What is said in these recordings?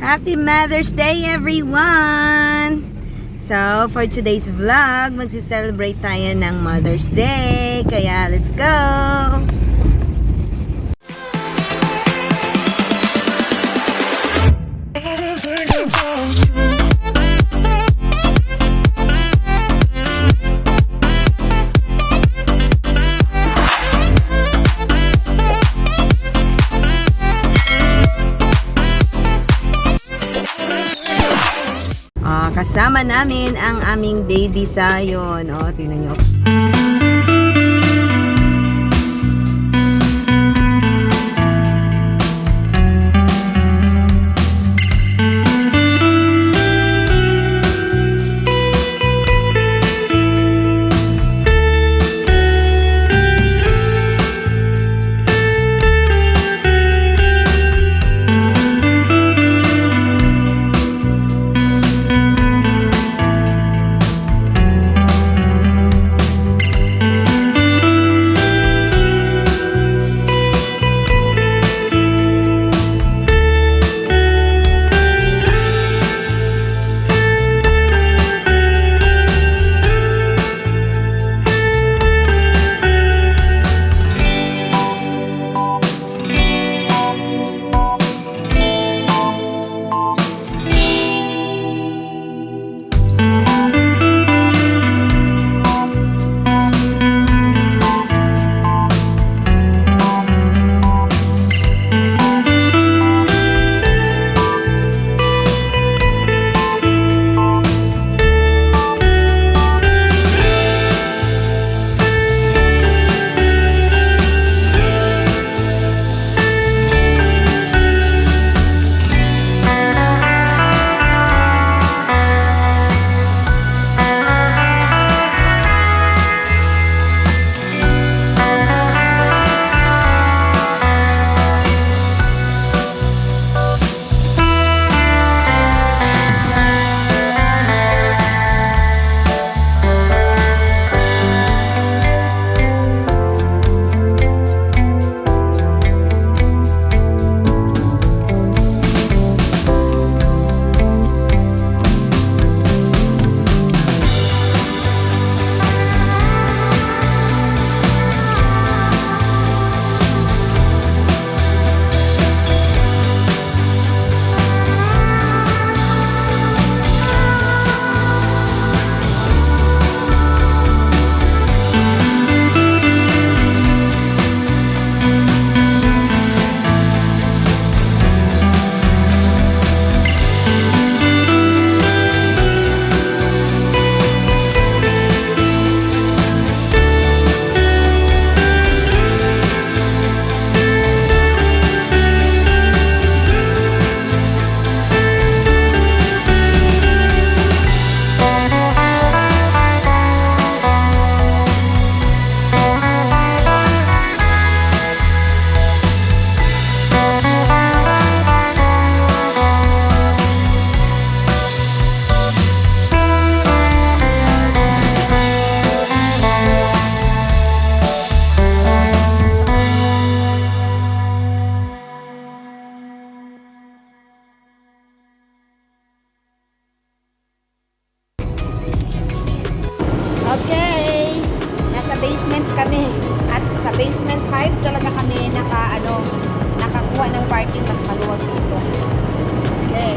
Happy Mother's Day, everyone! So, for today's vlog, magsi-celebrate tayo ng Mother's Day. Kaya, let's go! Kasama namin ang aming baby Zion. O, tingnan nyo. Okay, nasa basement kami at sa basement 5 talaga kami nakakuha ng parking, mas maluwag dito. Okay,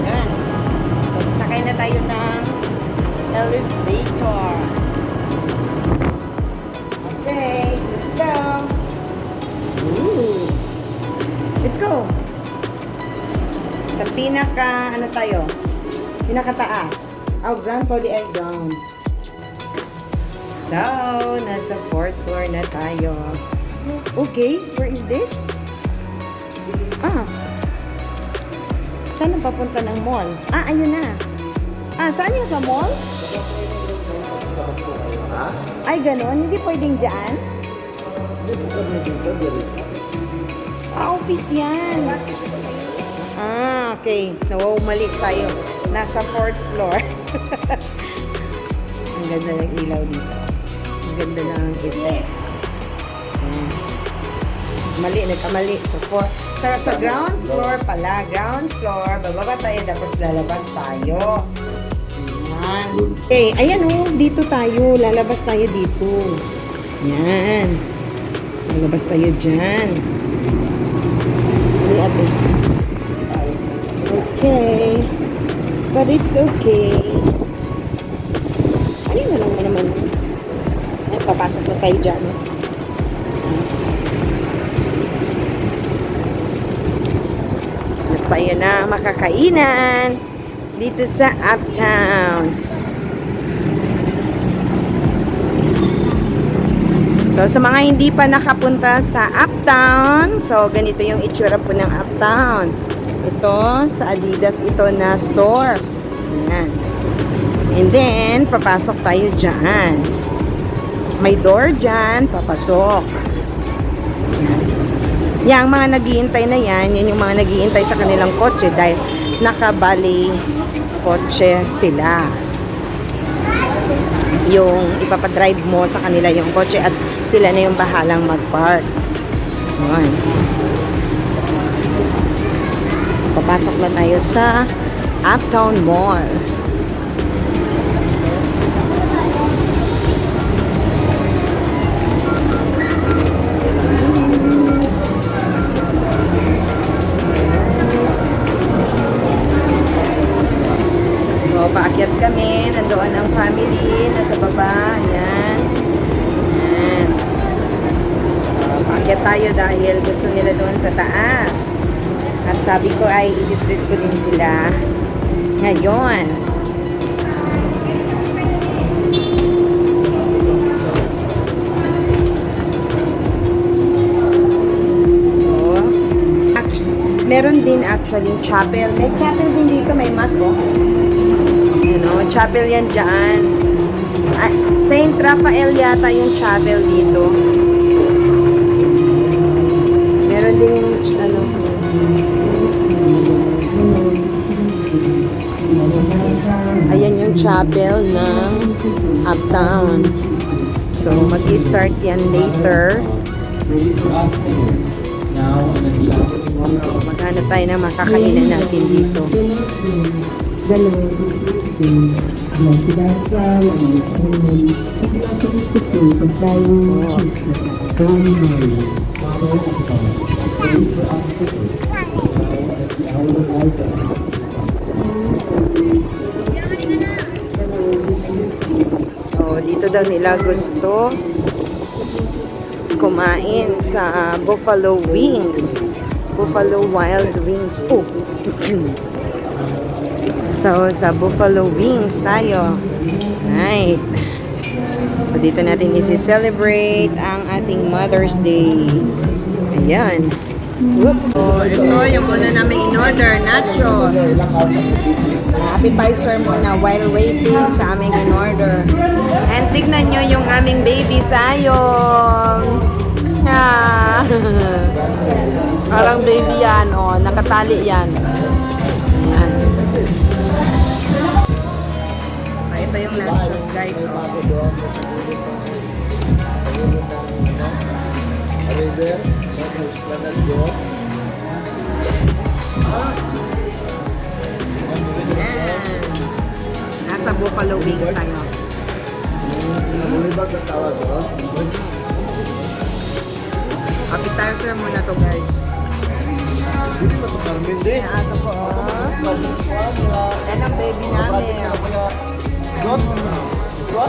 yan. So sasakay na tayo ng elevator. Okay, let's go. Ooh. Let's go. Sa pinakataas. Ground po, the air ground. So, nasa 4th floor na tayo. Okay, where is this? Saan ang papunta ng mall? Ayun na. Saan yung sa mall? Ay, ganon. Hindi pwedeng dyan? Office yan. Okay. Mali tayo. Nasa 4th floor. Ang ganda ng ilaw dito. Ang ganda ng effects. Mali, nagkamali. So, sa ground floor pala. Ground floor, bababa tayo, tapos lalabas tayo. Ayan. Okay, ayan o, dito tayo. Lalabas tayo dito. Yan. Lalabas tayo dyan. Ay, ate. Okay. But it's okay. Ayun na lang naman. Ay, papasok na tayo dyan. No? Tayo na makakainan dito sa Uptown. So, sa mga hindi pa nakapunta sa Uptown, so, ganito yung itsura po ng Uptown. Ito, sa Adidas ito na store. Ayan. And then, papasok tayo dyan. May door dyan, papasok. Ayan. Yang mga naghihintay na yan yung mga naghihintay sa kanilang kotse dahil nakabali kotse sila. Yung ipapadrive mo sa kanila yung kotse at sila na yung bahalang mag-park. Ayan. So, papasok na tayo sa Uptown Mall. Paakyat kami, nandoon ang family, nasa baba, ayan. Ayan. So, paakyat tayo dahil gusto nila doon sa taas. At sabi ko ay i-treat ko din sila ngayon. So, meron din actually chapel. May chapel din dito, may mass oh. Chapel yan dyan. Saint Raphael yata yung chapel dito. Meron din ano. Ayan yung chapel ng Uptown. So, mag-i-start yan later. Maghanap tayo ng makakainan natin dito. So, dito daw nila gusto kumain sa Buffalo Wings. Buffalo Wild Wings. Oh! So, sa Buffalo Wings tayo. Right. So, dito natin isi-celebrate ang ating Mother's Day. Ayan. Whoop. So, ito yung muna namin in-order. Nachos. Appetizer muna while waiting sa aming in-order. And tignan nyo yung aming baby sayong. Ah. Parang baby yan. Oh, nakatali yan. Ayan. Ito yung nachos guys. Nasa Buffalo Wings tayo. Appetizer muna to guys. Asa po. Yan ang baby namin. So,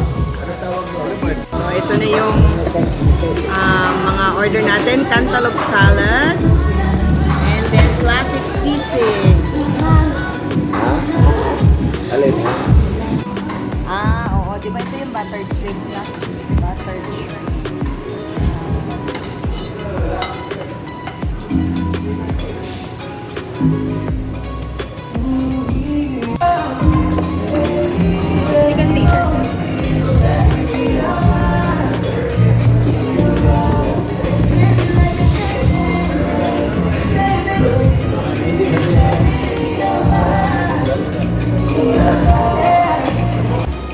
ito na yung mga order natin. Cantaloupe salad. And then classic sisig. Alin? Oo. Diba ito yung buttered shrimp niya? Buttered shrimp.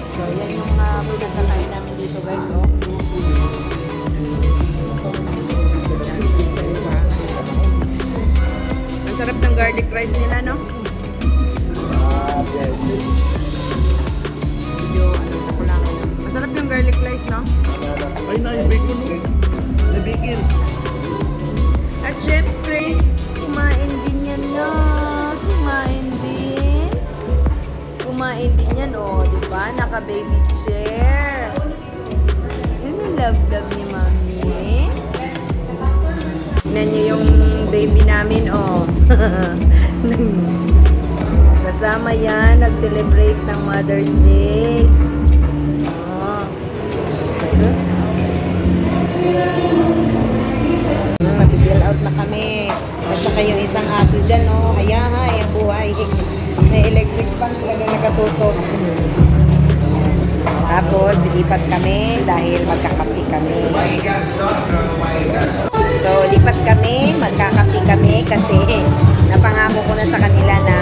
So, yan yung pinagkakain namin dito guys. garlic rice nila, no? Medyo, kulangan. Masarap yung garlic rice, no? Ay, na-bacon mo. Na-bacon. At syempre, kumain din yan na. Kumain din. Kumain din yan, oh. Diba? Naka-baby chair. Yun yung love-love ni Mami. Tignan niyo yung baby namin, oh. Kasama yan, nag-celebrate ng Mother's Day. Oh. Nag-fill out na kami. At saka yung isang aso dyan, oh. Hayahay, ang buhay. May electric fan talaga nakatutok. Tapos, lipat kami dahil magkakapi kami. So, lipat kami, magkakapi kami kasi napangako ko na sa kanila na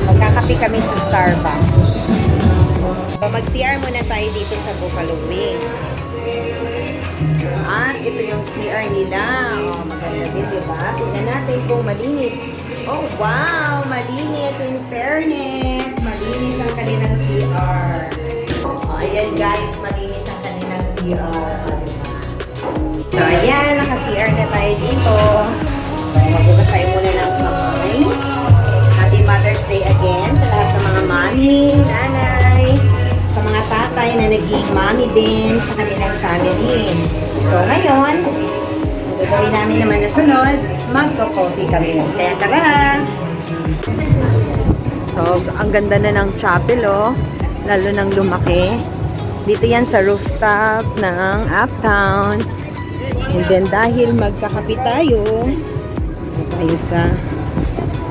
magkakapi kami sa Starbucks. So, mag-CR muna tayo dito sa Buffalo Wings. At ito yung CR nila. Oh, maganda din, diba? Tingnan natin kung malinis. Oh, wow! Malinis in fairness. Malinis ang kanilang CR. Oh, ayan guys, malinis ang kanilang CR. So, ayan, naka-CR na tayo dito. So, magbukas tayo muna ng kamay. Happy Mother's Day again sa lahat ng mga mami, nanay, sa mga tatay na naging mami din sa kanilang family. So, ngayon, ang gagawin namin naman na sunod, magko-coffee kami. Kaya tara! So, ang ganda na ng chapel, oh. Lalo nang lumaki. Dito yan sa rooftop ng Uptown. And then dahil magkakape tayo sa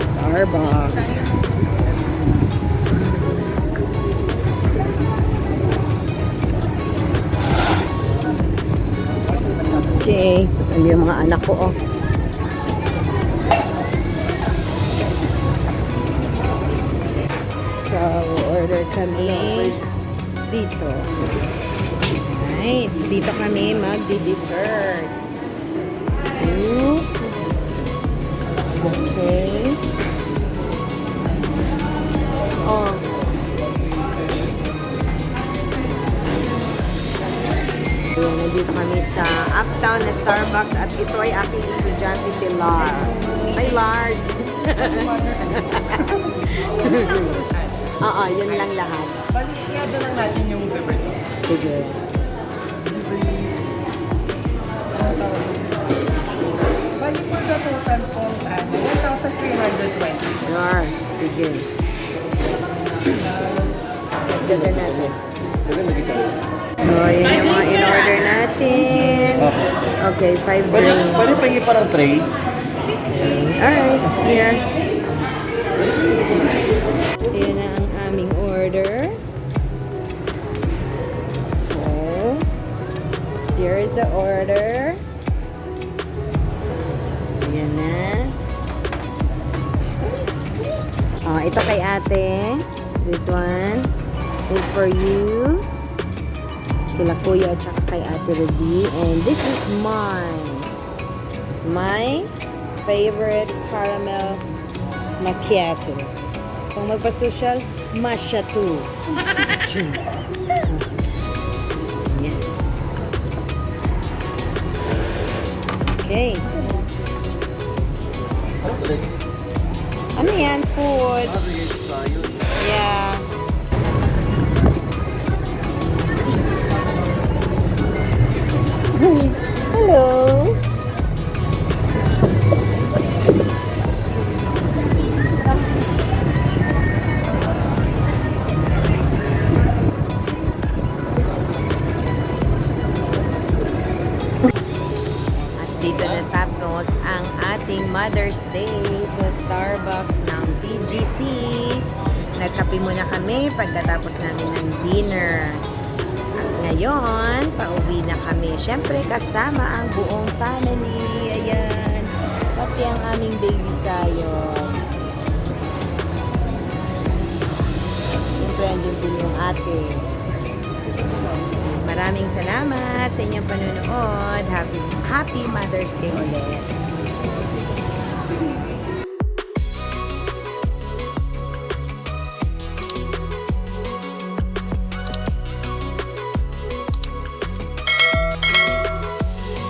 Starbucks. Okay, sasali yung mga anak ko, oh. So, order kami dito. Right, dito kami magdi-dessert. Okay. Oh. Ayan, nandito kami sa Uptown na Starbucks at ito ay aking estudyante si Lar. Hi, Lars! Oo, yun lang lahat. Balik nga lang natin yung beverage. Sige. Balik po sa total po, 1,320. Sure. Sige. Ganda natin. So, yun yung mga in-order natin. Okay, 5 drinks. Pwede pa yung parang tray? Alright, here. Ayan na ang aming order. So, here is the order. Ayan na. Oh, ito kay ate. This one is for you. Kila kuya at saka kay ate Ruby. And this is mine. My favorite caramel macchiato. Kung magpa-social, matcha too. Yan. Okay. Ano yan? Food. Yeah. Hello. Dito natapos ang ating Mother's Day sa Starbucks ng TGC. Nagkape muna kami pagkatapos namin ng dinner. At ngayon, pauwi na kami. Siyempre, kasama ang buong family. Ayan. Pati ang aming baby sayo. Siyempre, andyan din yung ate. Maraming salamat sa inyong panonood. Happy Mother's Day ulit.